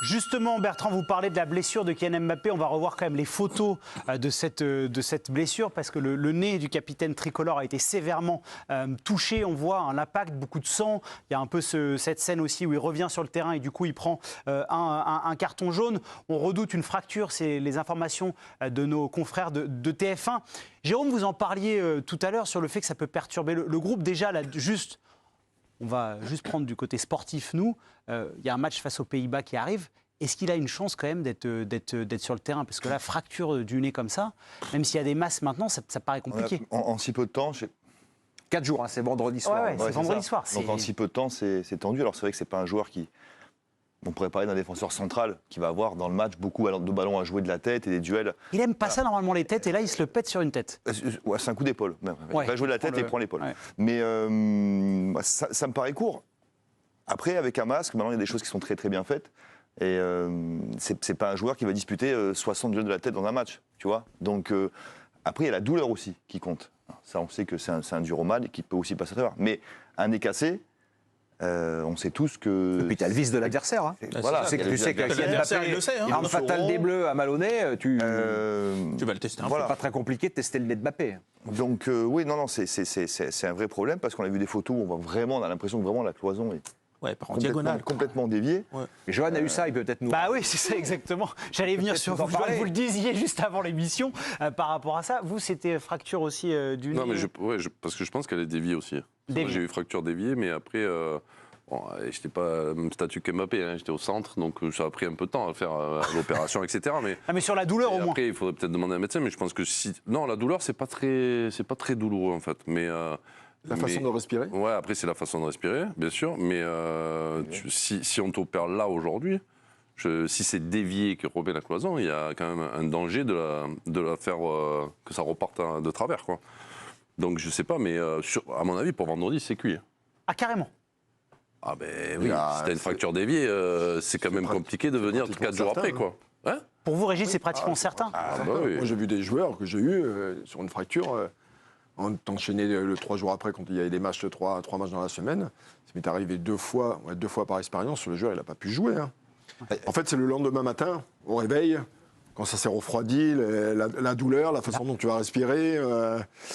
Justement, Bertrand, vous parlez de la blessure de Kylian Mbappé. On va revoir quand même les photos de cette blessure parce que le nez du capitaine tricolore a été sévèrement touché. On voit un impact, beaucoup de sang. Il y a un peu cette scène aussi où il revient sur le terrain et du coup il prend un carton jaune. On redoute une fracture, c'est les informations de nos confrères de TF1. Jérôme, vous en parliez tout à l'heure sur le fait que ça peut perturber le groupe. Déjà, là, on va juste prendre du côté sportif, nous. Il y a un match face aux Pays-Bas qui arrive. Est-ce qu'il a une chance quand même d'être sur le terrain? Parce que la fracture du nez comme ça, même s'il y a des masses maintenant, ça paraît compliqué. En si peu de temps, 4 jours, hein, c'est vendredi soir. Ouais, c'est vendredi soir. Donc en si peu de temps, c'est tendu. Alors c'est vrai que c'est pas un joueur qui... On pourrait parler d'un défenseur central qui va avoir dans le match beaucoup de ballons à jouer de la tête et des duels. Il aime pas ça normalement les têtes et là il se le pète sur une tête. Ouais, c'est un coup d'épaule. Ouais, il va jouer de la tête et il prend l'épaule. Ouais. Mais ça me paraît court. Après, avec un masque, maintenant il y a des choses qui sont très très bien faites. Et c'est pas un joueur qui va disputer 60 duels de la tête dans un match, tu vois. Donc après il y a la douleur aussi qui compte. Ça on sait que c'est un dur au mal et qui peut aussi passer à travers. Mais un nez cassé, on sait tous que... Et puis tu as le vice de l'adversaire. Hein. Voilà, tu sais que Kylian Mbappé, arme fatale des Bleus à mal au nez, tu vas le tester. Voilà. C'est pas très compliqué de tester le nez de Mbappé. Donc oui, non, c'est un vrai problème parce qu'on a vu des photos où on a l'impression que vraiment la cloison est par en diagonale. Complètement déviée. Ouais. Mais Johan a eu ça, il peut peut-être nous... Bah oui, c'est ça exactement. J'allais venir sur vous. Vous le disiez juste avant l'émission par rapport à ça. Vous, c'était fracture aussi du nez. Non, mais parce que je pense qu'elle est déviée aussi. J'ai eu fracture déviée, mais après, j'étais pas même statut qu'Mbappé, hein, j'étais au centre, donc ça a pris un peu de temps à faire l'opération, etc. Mais sur la douleur au moins. Après, il faudrait peut-être demander à un médecin, mais je pense que non, la douleur, c'est pas très douloureux en fait. Mais la façon de respirer. Ouais, après c'est la façon de respirer, bien sûr. Mais si on t'opère là aujourd'hui, si c'est dévié que remet la cloison, il y a quand même un danger de la faire que ça reparte de travers, quoi. Donc je sais pas, mais à mon avis pour vendredi c'est cuit. Ah carrément. Ah ben oui, si t'as une fracture déviée, c'est quand même compliqué de venir 4 jours après, quoi. Hein? Pour vous, Régis, c'est pratiquement certain. Oui. Moi j'ai vu des joueurs que j'ai eu sur une fracture. On enchaîné le 3 jours après, quand il y avait des matchs, 3 matchs dans la semaine. Ça m'est arrivé 2 fois par expérience. Le joueur, il n'a pas pu jouer. Hein. En fait, c'est le lendemain matin, au réveil, quand ça s'est refroidi, la douleur, la façon dont tu vas respirer.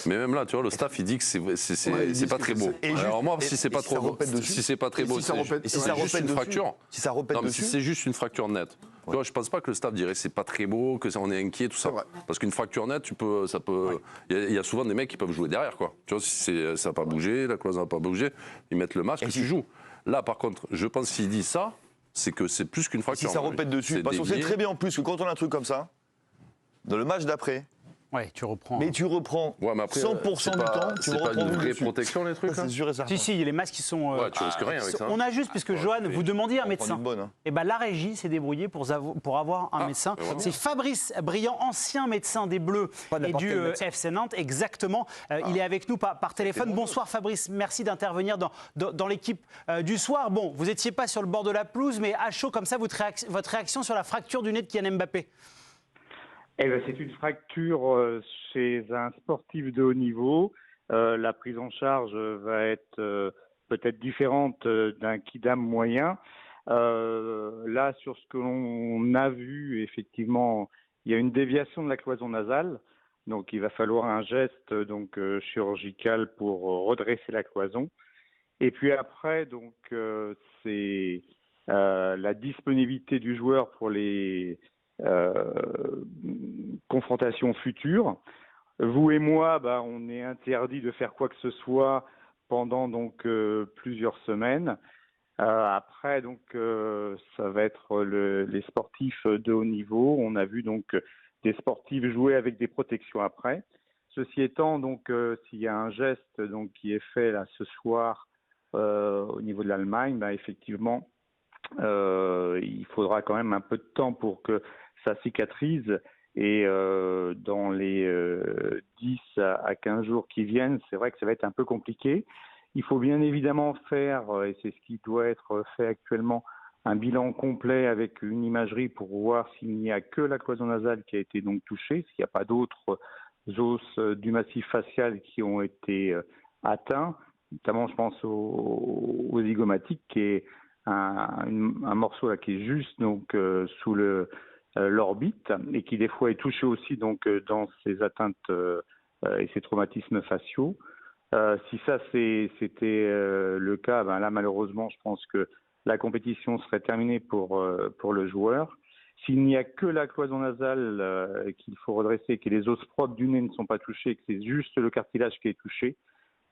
Mais même là, tu vois, le staff, il dit que c'est pas très beau. Alors moi, si c'est pas trop beau, si c'est pas très beau, et si ça juste une fracture. Si ça repète dessus. Si c'est juste une fracture nette. Tu vois, je pense pas que le staff dirait c'est pas très beau, que on est inquiet, tout ça. Parce qu'une fracture nette, il y a souvent des mecs qui peuvent jouer derrière, quoi. Tu vois, si ça n'a pas bougé, la cloison n'a pas bougé, ils mettent le masque et tu joues. Là, par contre, je pense qu'il dit ça, c'est que c'est plus qu'une fracture. Si ça repète dessus, parce qu'on sait très bien en plus que quand on a un truc comme ça, dans le match d'après. Ouais, tu reprends. Mais tu reprends 100% du temps, tu c'est pas reprends une vraie protection, les trucs. C'est sûr et certain. Si, les masques qui sont. Ouais, tu risques rien avec ça. On a juste, puisque Johan, vous demandiez un médecin. Hein. Et ben la régie s'est débrouillée pour avoir un médecin. C'est Fabrice Briand, ancien médecin des Bleus et du FC Nantes, exactement. Il est avec nous par téléphone. Bonsoir Fabrice, merci d'intervenir dans l'équipe du soir. Bon, vous n'étiez pas sur le bord de la pelouse, mais à chaud comme ça, votre réaction sur la fracture du nez de Kylian Mbappé? Eh ben, c'est une fracture chez un sportif de haut niveau. La prise en charge va être peut-être différente d'un kidam moyen. Là, sur ce que l'on a vu, effectivement, il y a une déviation de la cloison nasale. Donc, il va falloir un geste chirurgical pour redresser la cloison. Et puis après, c'est la disponibilité du joueur pour les confrontations futures. Vous et moi, on est interdit de faire quoi que ce soit pendant plusieurs semaines. Après, ça va être les sportifs de haut niveau. On a vu des sportifs jouer avec des protections après. Ceci étant, s'il y a un geste qui est fait là ce soir au niveau de l'Allemagne, effectivement, il faudra quand même un peu de temps pour que ça cicatrise et dans les 10 à 15 jours qui viennent, c'est vrai que ça va être un peu compliqué. Il faut bien évidemment faire, et c'est ce qui doit être fait actuellement, un bilan complet avec une imagerie pour voir s'il n'y a que la cloison nasale qui a été touchée, s'il n'y a pas d'autres os du massif facial qui ont été atteints, notamment je pense aux zygomatiques, qui est un morceau là qui est juste donc sous l'orbite et qui des fois est touché aussi donc dans ses atteintes et ses traumatismes faciaux. Si ça c'était le cas, ben là malheureusement je pense que la compétition serait terminée pour le joueur. S'il n'y a que la cloison nasale qu'il faut redresser, que les os propres du nez ne sont pas touchés, que c'est juste le cartilage qui est touché,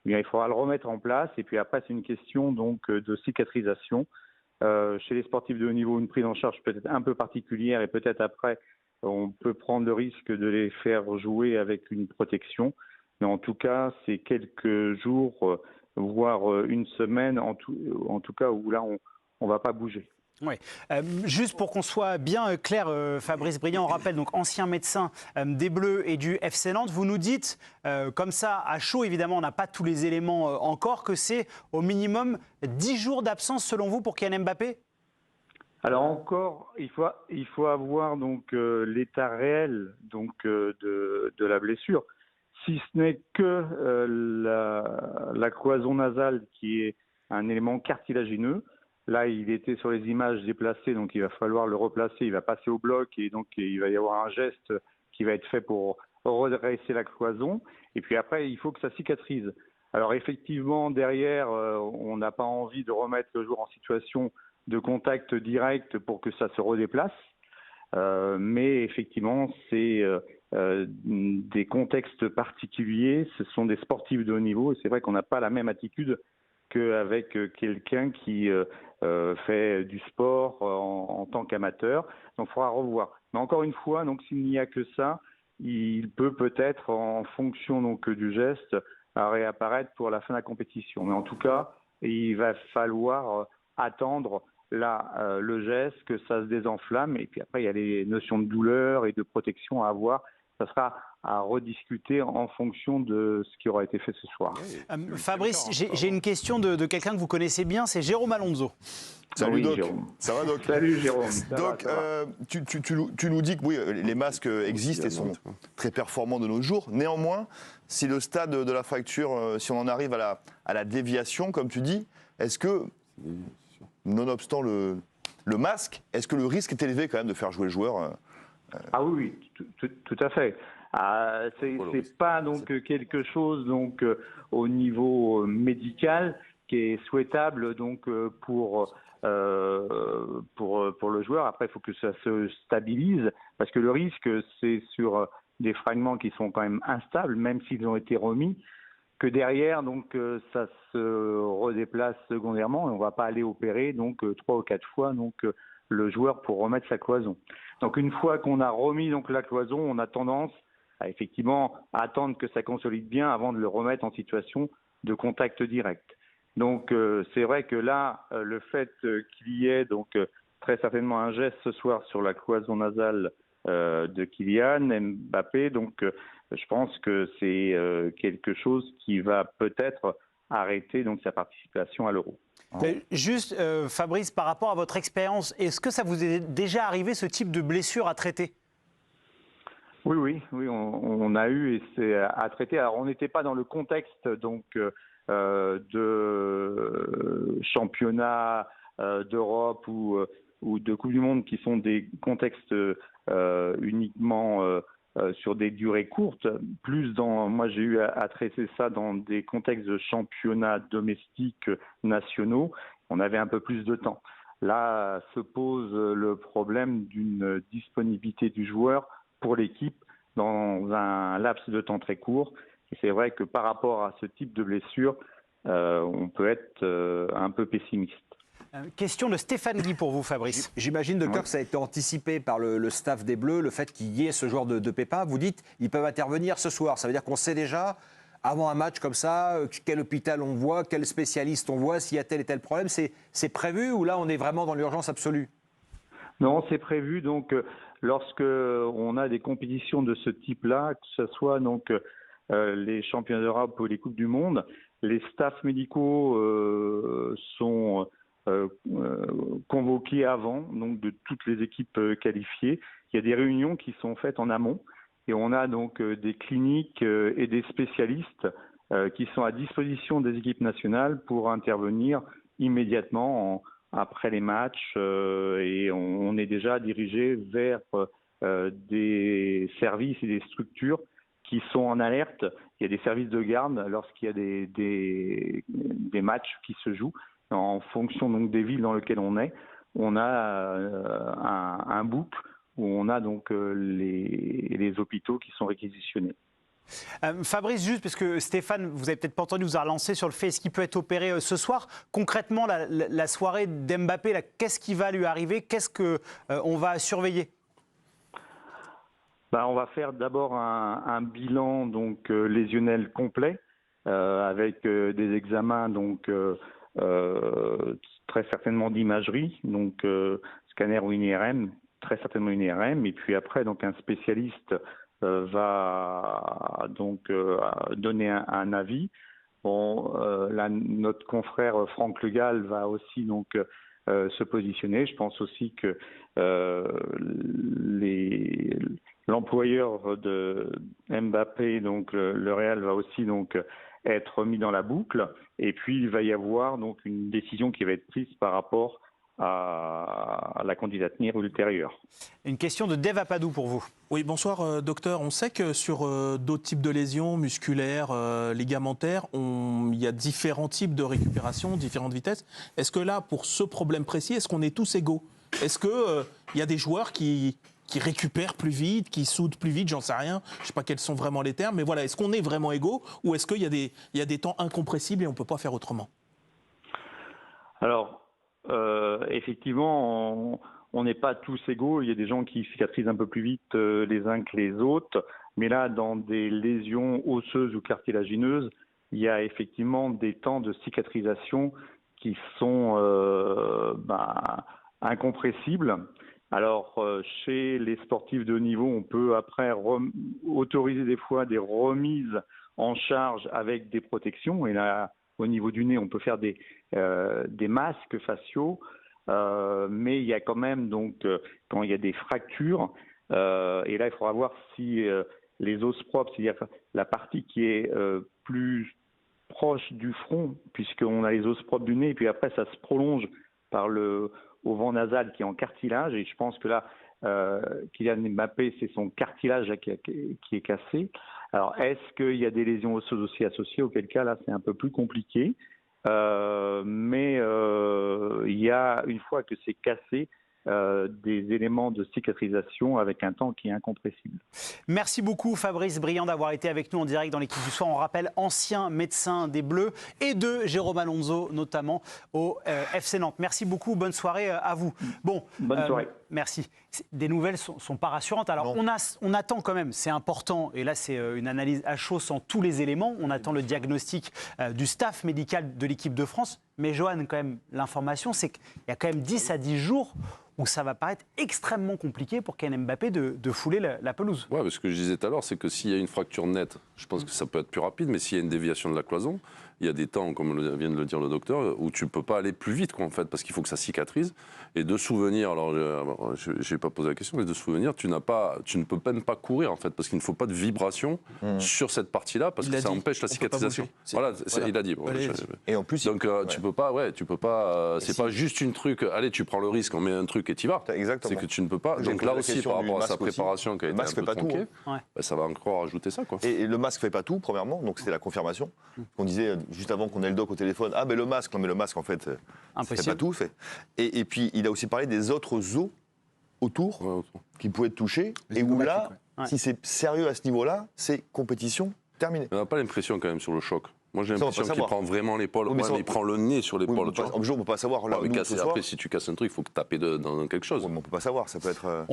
eh bien, il faudra le remettre en place. Et puis après, c'est une question donc de cicatrisation. Chez les sportifs de haut niveau, une prise en charge peut-être un peu particulière et peut-être après, on peut prendre le risque de les faire jouer avec une protection. Mais en tout cas, c'est quelques jours, voire une semaine, en tout cas où là, on ne va pas bouger. Oui. Juste pour qu'on soit bien clair, Fabrice Briand, on rappelle donc ancien médecin des Bleus et du FC Nantes. Vous nous dites, comme ça, à chaud, évidemment, on n'a pas tous les éléments encore, que c'est au minimum 10 jours d'absence selon vous pour Kylian Mbappé? Alors encore, il faut avoir donc l'état réel donc de la blessure. Si ce n'est que la cloison nasale qui est un élément cartilagineux. Là, il était sur les images déplacées, donc il va falloir le replacer. Il va passer au bloc et donc il va y avoir un geste qui va être fait pour redresser la cloison. Et puis après, il faut que ça cicatrise. Alors effectivement, derrière, on n'a pas envie de remettre le joueur en situation de contact direct pour que ça se redéplace. Mais effectivement, c'est des contextes particuliers. Ce sont des sportifs de haut niveau et c'est vrai qu'on n'a pas la même attitude qu'avec quelqu'un qui fait du sport en tant qu'amateur. Donc, il faudra revoir. Mais encore une fois, donc s'il n'y a que ça, il peut-être, en fonction donc du geste, réapparaître pour la fin de la compétition. Mais en tout cas, il va falloir attendre là le geste, que ça se désenflamme. Et puis après, il y a les notions de douleur et de protection à avoir. Ça sera à rediscuter en fonction de ce qui aura été fait ce soir. Fabrice, j'ai une question de quelqu'un que vous connaissez bien, c'est Jérôme Alonso. Salut oui, Doc, Jérôme. Ça va Doc? Salut Jérôme. Doc, tu nous dis que oui, les masques existent et sont très performants de nos jours. Néanmoins, si le stade de la fracture, si on en arrive à la déviation, comme tu dis, est-ce que, nonobstant le masque, est-ce que le risque est élevé quand même de faire jouer le joueur Ah oui, tout à fait. C'est pas donc quelque chose donc au niveau médical qui est souhaitable donc pour le joueur. Après, il faut que ça se stabilise parce que le risque, c'est sur des fragments qui sont quand même instables, même s'ils ont été remis, que derrière donc ça se redéplace secondairement et on va pas aller opérer donc 3 ou 4 fois donc le joueur pour remettre sa cloison. Donc une fois qu'on a remis donc la cloison, on a tendance à effectivement attendre que ça consolide bien avant de le remettre en situation de contact direct. Donc c'est vrai que là, le fait qu'il y ait donc très certainement un geste ce soir sur la cloison nasale de Kylian Mbappé, donc je pense que c'est quelque chose qui va peut-être arrêter donc sa participation à l'Euro. Juste, Fabrice, par rapport à votre expérience, est-ce que ça vous est déjà arrivé ce type de blessure à traiter? Oui, on a eu et c'est à traiter. Alors on n'était pas dans le contexte donc de championnats d'Europe ou de Coupe du Monde qui sont des contextes uniquement sur des durées courtes. Moi j'ai eu à traiter ça dans des contextes de championnats domestiques nationaux. On avait un peu plus de temps. Là se pose le problème d'une disponibilité du joueur pour l'équipe dans un laps de temps très court. Et c'est vrai que par rapport à ce type de blessure, on peut être un peu pessimiste. Question de Stéphane Guy pour vous, Fabrice. J'imagine, docteur, que ça a été anticipé par le staff des Bleus, le fait qu'il y ait ce genre de pépin. Vous dites ils peuvent intervenir ce soir. Ça veut dire qu'on sait déjà, avant un match comme ça, quel hôpital on voit, quel spécialiste on voit, s'il y a tel et tel problème. C'est prévu ou là, on est vraiment dans l'urgence absolue? Non, c'est prévu. Donc, lorsque on a des compétitions de ce type-là, que ce soit donc les championnats d'Europe ou les Coupes du Monde, les staffs médicaux sont convoqués avant, donc de toutes les équipes qualifiées. Il y a des réunions qui sont faites en amont et on a donc des cliniques et des spécialistes qui sont à disposition des équipes nationales pour intervenir immédiatement après les matchs et on est déjà dirigé vers des services et des structures qui sont en alerte. Il y a des services de garde lorsqu'il y a des matchs qui se jouent. En fonction donc des villes dans lesquelles on est, on a un book où on a donc les hôpitaux qui sont réquisitionnés. Fabrice, juste parce que Stéphane, vous avez peut-être pas entendu, vous a relancé sur le fait est-ce qu'il peut être opéré ce soir. Concrètement, la soirée d'Mbappé, qu'est-ce qui va lui arriver? Qu'est-ce qu'on va surveiller? On va faire d'abord un bilan donc lésionnel complet avec des examens donc très certainement d'imagerie, donc scanner ou une IRM, très certainement une IRM, et puis après donc un spécialiste va donc donner un avis. Bon, notre confrère Franck Le Gall va aussi donc se positionner. Je pense aussi que l'employeur de Mbappé, donc le Real, va aussi donc être mis dans la boucle. Et puis il va y avoir donc une décision qui va être prise par rapport à la candidature ultérieure. Une question de Dave Apadou pour vous. Oui, bonsoir docteur. On sait que sur d'autres types de lésions musculaires, ligamentaires, il y a différents types de récupération, différentes vitesses. Est-ce que là, pour ce problème précis, est-ce qu'on est tous égaux? Est-ce qu'il y a des joueurs qui récupèrent plus vite, qui soudent plus vite, j'en sais rien, je ne sais pas quels sont vraiment les termes, mais voilà, est-ce qu'on est vraiment égaux ou est-ce qu'il y a des temps incompressibles et on ne peut pas faire autrement? Alors, effectivement, on n'est pas tous égaux. Il y a des gens qui cicatrisent un peu plus vite les uns que les autres. Mais là, dans des lésions osseuses ou cartilagineuses, il y a effectivement des temps de cicatrisation qui sont incompressibles. Alors, chez les sportifs de haut niveau, on peut après autoriser des fois des remises en charge avec des protections. Et là, au niveau du nez, on peut faire des masques faciaux, mais il y a quand même donc quand il y a des fractures, et là il faudra voir si les os propres, c'est-à-dire la partie qui est plus proche du front, puisqu'on a les os propres du nez, et puis après ça se prolonge par le auvent nasal qui est en cartilage, et je pense que là Kylian Mbappé, c'est son cartilage qui est cassé. Alors, est-ce qu'il y a des lésions osseuses aussi associées? Auquel cas, là, c'est un peu plus compliqué. Mais il y a, une fois que c'est cassé, des éléments de cicatrisation avec un temps qui est incompressible. Merci beaucoup Fabrice Briand d'avoir été avec nous en direct dans l'équipe du soir. On rappelle, ancien médecin des Bleus et de Jérôme Alonso notamment au FC Nantes. Merci beaucoup, bonne soirée à vous. Bon, bonne soirée. Merci. Des nouvelles sont pas rassurantes. Alors on attend quand même, c'est important, et là c'est une analyse à chaud sans tous les éléments. On attend le diagnostic du staff médical de l'équipe de France. Mais Johan, quand même, l'information, c'est qu'il y a quand même 10 à 10 jours où ça va paraître extrêmement compliqué pour Kylian Mbappé de fouler la pelouse. Ouais, parce que je disais tout à l'heure, c'est que s'il y a une fracture nette, je pense que ça peut être plus rapide, mais s'il y a une déviation de la cloison, il y a des temps, comme vient de le dire le docteur, où tu ne peux pas aller plus vite, quoi, en fait, parce qu'il faut que ça cicatrise. Et de souvenir, alors je n'ai pas posé la question, mais de souvenir, tu ne peux même pas courir, en fait, parce qu'il ne faut pas de vibration sur cette partie-là, parce que ça empêche la cicatrisation. Voilà, il a dit. Bon, et en plus, donc tu peux pas, c'est pas juste une truc, allez, tu prends le risque, on met un truc et tu y vas. Exactement. C'est que tu ne peux pas. Donc là aussi, par rapport à sa préparation qui a été un peu tronquée, ça va encore ajouter ça, quoi. Et le masque ne fait pas tout, premièrement, donc c'était la confirmation. On disait juste avant qu'on ait le doc au téléphone, ah mais le masque, non mais le masque en fait, ça fait pas tout. Et puis il a aussi parlé des autres os autour qui pouvaient être touchés, et où là, si c'est sérieux à ce niveau-là, c'est compétition terminée. On n'a pas l'impression quand même sur le choc. Moi, j'ai l'impression qu'il prend vraiment l'épaule. Oui, mais il prend le nez sur l'épaule. En jeu, on ne peut pas savoir. Là, après, si tu casses un truc, il faut taper dans quelque chose. Oui, mais on ne peut pas savoir. Ça peut être.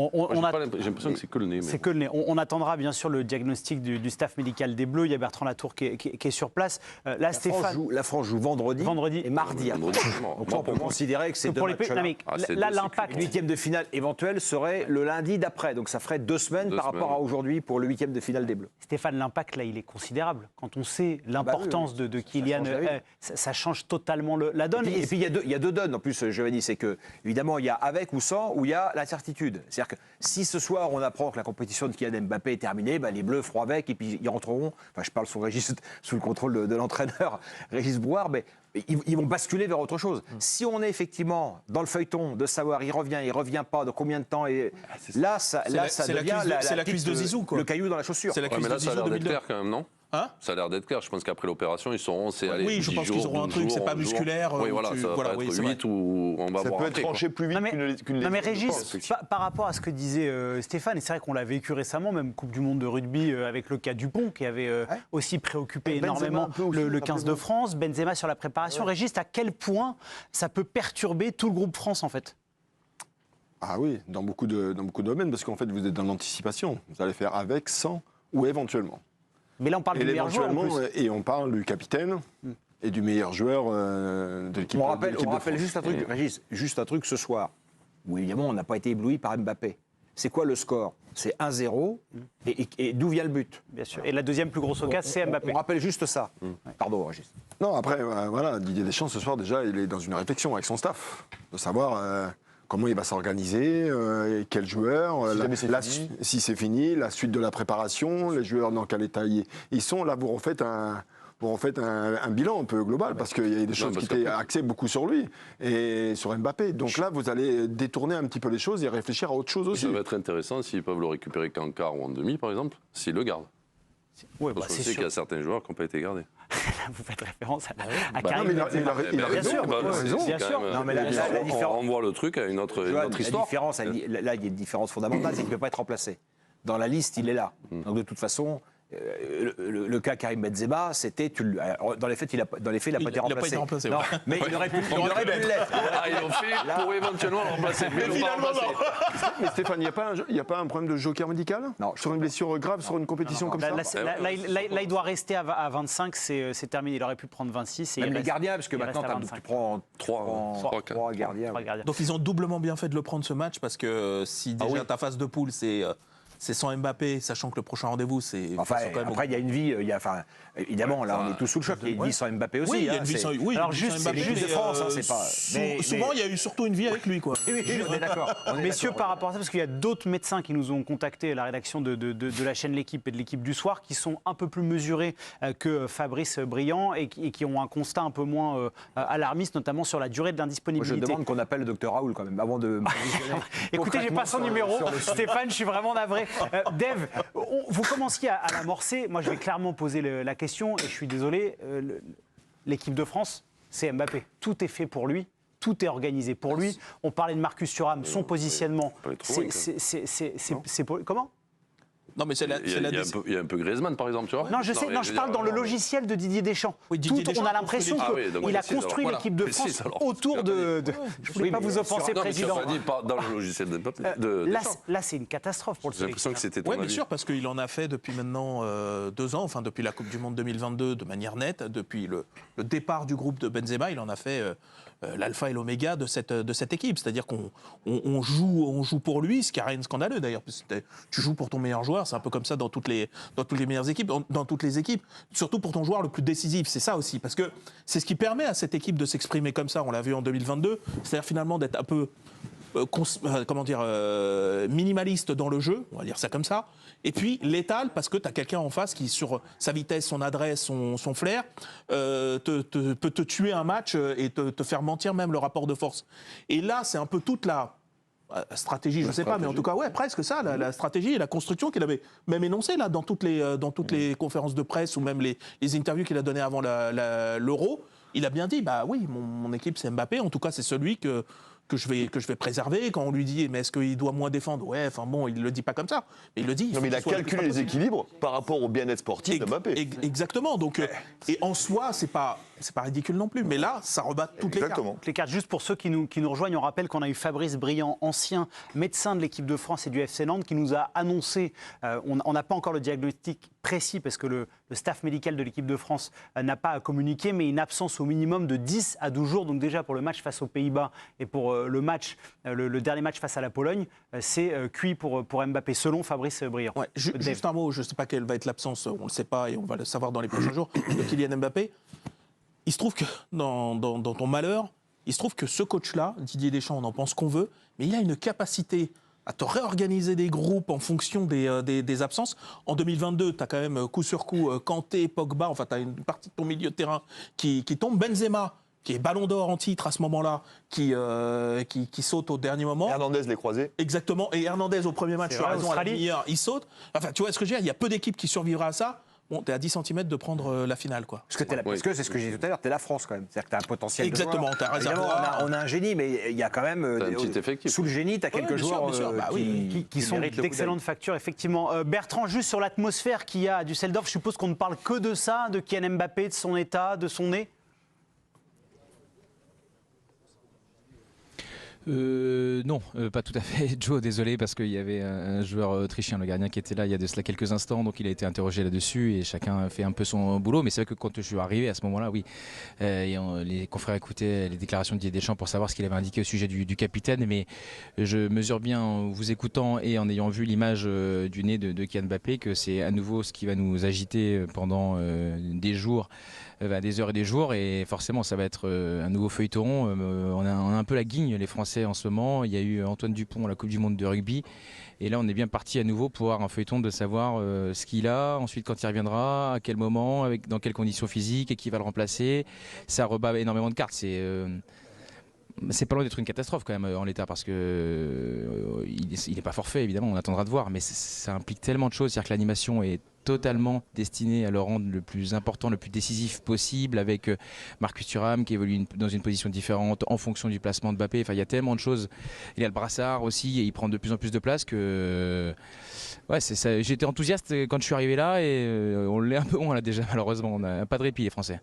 J'ai l'impression que c'est que le nez. C'est que le nez. On attendra bien sûr le diagnostic du staff médical des Bleus. Il y a Bertrand Latour qui est sur place. Là, Stéphane. La France joue vendredi et mardi. Donc on peut considérer que c'est deux matchs. Là, l'impact. Le huitième de finale éventuel serait le lundi d'après. Donc ça ferait 2 semaines par rapport à aujourd'hui pour le huitième de finale des Bleus. Stéphane, l'impact, là, il est considérable. Quand on sait l'importance l'absence de Kylian, ça change totalement la donne. Et puis il y a deux donnes en plus, Giovanni, c'est que évidemment il y a avec ou sans, où il y a l'incertitude. C'est-à-dire que si ce soir on apprend que la compétition de Kylian Mbappé est terminée, les Bleus feront avec et puis ils rentreront. Enfin, je parle sous le contrôle de l'entraîneur Régis Brouard, mais ils vont basculer vers autre chose. Si on est effectivement dans le feuilleton de savoir il revient pas, de combien de temps, et là ça devient la cuisse de Zizou, quoi. Le caillou dans la chaussure. C'est la cuisse mais là, de ça a Zizou l'air d'être 2002. clair quand même, non? Hein? Ça a l'air d'être clair. Je pense qu'après l'opération, ils sauront. Oui, je pense qu'ils auront un truc, c'est pas musculaire. Oui, voilà, ça va pas être 8 ou on va Ça voir peut après, être tranché plus vite qu'une Non mais lésion, Régis, je pense. par rapport à ce que disait Stéphane, et c'est vrai qu'on l'a vécu récemment, même Coupe du Monde de rugby avec le cas Dupont, qui avait aussi préoccupé Benzema énormément un peu aussi, le 15 de France, Benzema sur la préparation. Régis, à quel point ça peut perturber tout le groupe France en fait? Ah oui, dans beaucoup de domaines, parce qu'en fait, vous êtes dans l'anticipation. Vous allez faire avec, sans ou éventuellement. Mais là on parle Et du meilleur joueur en éventuellement, plus. et on parle du capitaine et du meilleur joueur de l'équipe. On rappelle de France. juste un truc, Régis, juste un truc ce soir, où évidemment on n'a pas été ébloui par Mbappé. C'est quoi le score? C'est 1-0, et d'où vient le but? Bien sûr. Et la deuxième plus grosse occasion, c'est Mbappé. On rappelle juste ça. Pardon, Régis. Non, après, voilà, Didier Deschamps, ce soir, déjà, il est dans une réflexion avec son staff, de savoir comment il va s'organiser, quel joueur, Si jamais c'est fini. si c'est fini, la suite de la préparation, les joueurs dans quel état ils sont. Là, vous refaites un bilan un peu global, parce qu'il y a des choses qui étaient axées beaucoup sur lui et sur Mbappé. Donc là, vous allez détourner un petit peu les choses et réfléchir à autre chose aussi. Ça va être intéressant s'ils peuvent le récupérer qu'en quart ou en demi, par exemple, s'ils le gardent. Ouais, Parce qu'on c'est sait qu'il y sûr. a certains joueurs qui n'ont pas été gardés. Vous faites référence à Non, Karim mais il a Benzema. raison. Bah, il a c'est raison. bien quand sûr. même, Non, mais la on différence- renvoie le truc à une autre Johan, histoire. la différence, là, il y a une différence fondamentale, c'est qu'il ne peut pas être remplacé. Dans la liste, il est là. Donc de toute façon, le cas Karim Benzema, c'était. Dans les faits, il n'a pas été remplacé. Non, mais il aurait pu l'être. Ah, ils l'ont fait pour éventuellement le remplacer. Mais ils l'ont pas remplacé. Mais Stéphane, il n'y a pas un problème de joker médical? Non. Sur une blessure grave, sur une compétition comme ça? Là, il doit rester à 25, c'est terminé. Il aurait pu prendre 26. Et Même il les reste- gardiens, parce que il maintenant, reste à tu 25. prends Trois, trois gardiens. Trois gardiens. Donc ils ont doublement bien fait de le prendre ce match parce que si déjà ta phase de poule c'est sans Mbappé, sachant que le prochain rendez-vous c'est Enfin, quand même après, il y a une vie. Évidemment, là, on est tous sous le choc. Il y a une vie sans Mbappé aussi. oui, il y a hein, une vie c'est- sans oui, Alors, une vie juste, sans c'est Mbappé, l'équipe de mais, France, hein, c'est pas- mais- souvent il y a eu surtout une vie avec lui quoi. Oui, on est d'accord. Messieurs, par rapport à ça, parce qu'il y a d'autres médecins qui nous ont contactés à la rédaction de la chaîne L'Équipe et de l'Équipe du Soir, qui sont un peu plus mesurés que Fabrice Briand et qui ont un constat un peu moins alarmiste, notamment sur la durée de Moi, je l'indisponibilité. demande qu'on appelle le docteur Raoul quand même, avant de. Écoutez, j'ai pas son numéro. Stéphane, je suis vraiment navré. Dave, vous commenciez à l'amorcer. Moi, je vais clairement poser la question, et je suis désolé. L'équipe de France, c'est Mbappé. Tout est fait pour lui. Tout est organisé pour lui. On parlait de Marcus Thuram, son positionnement. pas aller trop loin, C'est comment? Non mais c'est la Il y a un peu Griezmann, par exemple, tu vois. Non, je sais. Non, je parle dans le logiciel de Didier Deschamps. Oui, Didier Deschamps on a a l'impression construit l'équipe. Ah oui, donc qu'il a précise, construit alors, l'équipe de voilà. France Précise, alors. autour de. Je voulais pas vous offenser, Non, mais tu n'as président. pas dit dans le logiciel de Là, Deschamps. là, c'est une catastrophe pour le J'ai l'impression que c'était ton Oui, bien avis. sûr, parce qu'il en a fait depuis maintenant 2 ans, enfin depuis la Coupe du Monde 2022 de manière nette, depuis le départ du groupe de Benzema, il en a fait l'alpha et l'oméga de cette équipe. C'est-à-dire qu'on joue pour lui, ce qui n'a rien de scandaleux d'ailleurs. Tu joues pour ton meilleur joueur, c'est un peu comme ça dans toutes les meilleures équipes, dans toutes les équipes, surtout pour ton joueur le plus décisif. C'est ça aussi, parce que c'est ce qui permet à cette équipe de s'exprimer comme ça. On l'a vu en 2022, c'est-à-dire finalement d'être un peu minimaliste dans le jeu, on va dire ça comme ça, et puis létal parce que tu as quelqu'un en face qui, sur sa vitesse, son adresse, son flair, peut te tuer un match et te faire mentir même le rapport de force. Et là, c'est un peu toute la stratégie, je ne sais pas, mais en tout cas, ouais, presque ça, la stratégie et la construction qu'il avait même énoncée là, dans toutes les conférences de presse ou même les interviews qu'il a données avant l'Euro. Il a bien dit, bah oui, mon équipe c'est Mbappé, en tout cas c'est celui que je vais préserver. Quand on lui dit, mais est-ce qu'il doit moins défendre? Ouais, enfin bon, il ne le dit pas comme ça. Mais il le dit. Non, mais il a calculé les équilibres par rapport au bien-être sportif de Mbappé. Exactement. Donc, et en soi, c'est pas c'est pas ridicule non plus. Mais là, ça rebat toutes les cartes. Exactement. Les cartes, juste pour ceux qui nous rejoignent, on rappelle qu'on a eu Fabrice Briand, ancien médecin de l'équipe de France et du FC Nantes, qui nous a annoncé, on n'a pas encore le diagnostic précis parce que le staff médical de l'équipe de France n'a pas communiqué, mais une absence au minimum de 10 à 12 jours. Donc déjà pour le match face aux Pays-Bas et pour le dernier match face à la Pologne, c'est cuit pour Mbappé, selon Fabrice Briand. Ouais, juste un mot, je ne sais pas quelle va être l'absence, on ne le sait pas et on va le savoir dans les prochains jours, de Kylian Mbappé. Il se trouve que dans ton malheur, il se trouve que ce coach-là, Didier Deschamps, on en pense qu'on veut, mais il a une capacité à te réorganiser des groupes en fonction des absences. En 2022, tu as quand même coup sur coup Kanté, Pogba, enfin tu as une partie de ton milieu de terrain qui tombe. Benzema, qui est ballon d'or en titre à ce moment-là, qui saute au dernier moment. Hernandez les croisés. Exactement, et Hernandez au premier match, C'est tu as vrai, raison, à la Australie. demi-heure, il saute. Enfin, tu vois ce que je veux dire, il y a peu d'équipes qui survivraient à ça. Bon, t'es à 10 cm de prendre la finale, quoi. Parce que c'est ce que j'ai dit tout à l'heure, t'es la France quand même. C'est-à-dire que t'as un potentiel. Exactement, t'as un Évidemment, réservoir. on a un génie, mais il y a quand même. T'as un petit effectif. Sous le génie, t'as quelques bien sûr, joueurs bien sûr. Bah oui, qui sont méritent le coup d'excellentes factures, effectivement. Bertrand, juste sur l'atmosphère qu'il y a à Düsseldorf, je suppose qu'on ne parle que de ça, de Kylian Mbappé, de son état, de son nez. Non, pas tout à fait. Joe, désolé, parce qu'il y avait un joueur autrichien, le gardien, qui était là il y a de cela quelques instants, donc il a été interrogé là-dessus et chacun fait un peu son boulot. Mais c'est vrai que quand je suis arrivé à ce moment-là, oui, les confrères écoutaient les déclarations de Didier Deschamps pour savoir ce qu'il avait indiqué au sujet du capitaine. Mais je mesure bien en vous écoutant et en ayant vu l'image du nez de Kylian Mbappé que c'est à nouveau ce qui va nous agiter pendant des jours. Des heures et des jours, et forcément ça va être un nouveau feuilleton. On a un peu la guigne, les Français, en ce moment. Il y a eu Antoine Dupont à la Coupe du Monde de rugby, et là on est bien parti à nouveau pour avoir un feuilleton de savoir ce qu'il a, ensuite quand il reviendra, à quel moment, dans quelles conditions physiques, et qui va le remplacer. Ça rebat énormément de cartes. C'est pas loin d'être une catastrophe quand même en l'état, parce que il n'est pas forfait, évidemment, on attendra de voir, mais ça implique tellement de choses. C'est-à-dire que l'animation est totalement destinée à le rendre le plus important, le plus décisif possible, avec Marcus Thuram qui évolue dans une position différente en fonction du placement de Mbappé. Enfin, il y a tellement de choses. Il y a le brassard aussi, et il prend de plus en plus de place que... Ouais, j'étais enthousiaste quand je suis arrivé là, et on l'est un peu moins là déjà, malheureusement. On n'a pas de répit, les Français.